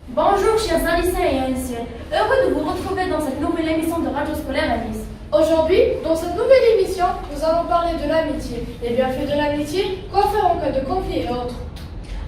Bonjour chers lycéens et lycéennes, heureux de vous retrouver dans cette nouvelle émission de Radio Scolaire à Nice. Aujourd'hui, dans cette nouvelle émission, nous allons parler de l'amitié, les bienfaits de l'amitié, quoi faire en cas de conflit et autres.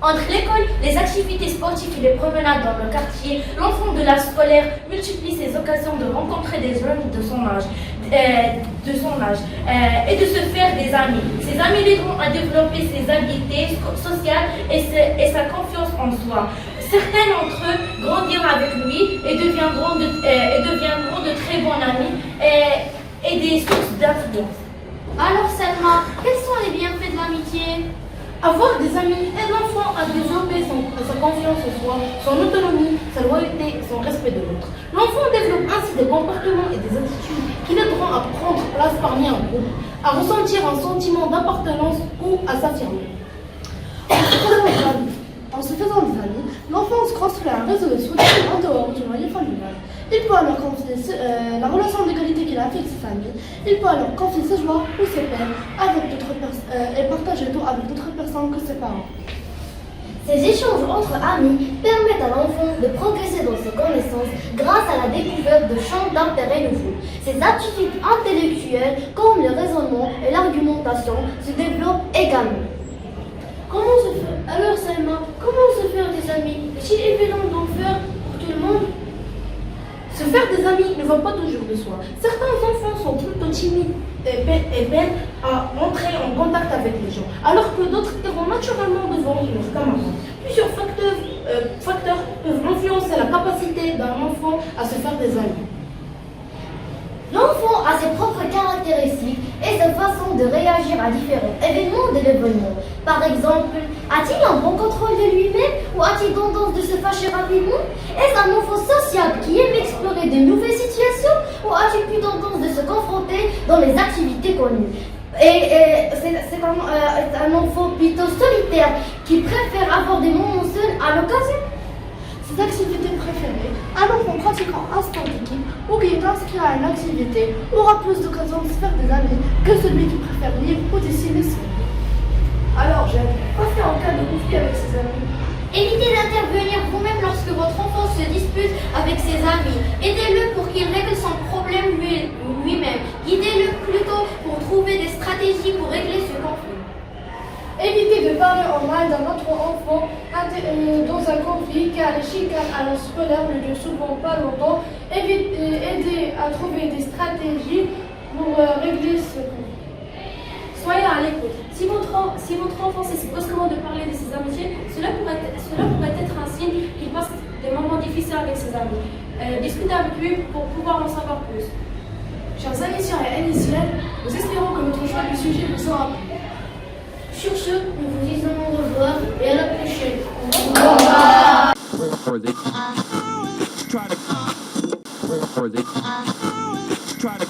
Entre l'école, les activités sportives et les promenades dans le quartier, l'enfant de l'âge scolaire multiplie ses occasions de rencontrer des jeunes de son âge, et de se faire des amis. Ces amis l'aideront à développer ses habiletés sociales et sa confiance en soi. Certains d'entre eux grandiront avec lui et deviendront de très bons amis et des sources d'influence. Alors Selma, quels sont les bienfaits de l'amitié? Avoir des amis aide l'enfant à développer sa confiance en soi, son autonomie, sa loyauté et son respect de l'autre. L'enfant développe ainsi des comportements et des attitudes qui l'aideront à prendre place parmi un groupe, à ressentir un sentiment d'appartenance ou à s'affirmer. En se faisant des amis, l'enfant se construit un réseau de soutien en dehors du noyau familial. Il peut alors confier la relation d'égalité qu'il a avec sa famille. Il peut alors confier ses joies ou ses peines avec d'autres personnes et partager tout avec d'autres personnes que ses parents. Ces échanges entre amis permettent à l'enfant de progresser dans ses connaissances grâce à la découverte de champs d'intérêt nouveaux. Ses aptitudes intellectuelles comme le raisonnement et l'argumentation se développent également. Comment se faire Alors Selma, comment se faire des amis? Est-il évident d'en faire pour tout le monde? Se faire des amis ne va pas toujours de soi. Certains enfants sont plutôt timides et peinent à entrer en contact avec les gens, alors que d'autres iront naturellement devant leurs camarades. Plusieurs facteurs peuvent influencer la capacité d'un enfant à se faire des amis. L'enfant a ses propres caractéristiques et sa façon de réagir à différents événements de l'événement. Par exemple, a-t-il un bon contrôle de lui-même ou a-t-il tendance de se fâcher rapidement? Est-ce un enfant sociable qui aime explorer de nouvelles situations ou a-t-il plus tendance de se confronter dans les activités connues? C'est un enfant plutôt solitaire qui préfère avoir des moments seuls à l'occasion. Ses activités préférées, un enfant pratiquant un sport d'équipe ou qui est inscrit à une activité aura plus d'occasions de se faire des amis que celui qui préfère lire ou dessiner son livre. Alors Jeanne, quoi faire en cas de conflit avec ses amis? Évitez d'intervenir vous-même lorsque votre enfant se dispute avec ses amis. Aidez-le pour qu'il règle son problème lui-même. Guidez-le plutôt pour trouver des stratégies pour régler ce conflit. Évitez de parler en mal d'un autre enfant dans un conflit car les chicanes à la scolaire ne durent souvent pas longtemps. Aidez à trouver des stratégies pour régler ce conflit. Soyez à l'écoute. Si votre enfant cesse brusquement de parler de ses amitiés, cela pourrait être un signe qu'il passe des moments difficiles avec ses amis. Discutez avec lui pour pouvoir en savoir plus. Chers anciens et anciennes, nous espérons que notre choix du sujet vous aura plu. Sur ce, nous vous disons au revoir et à la prochaine. Try to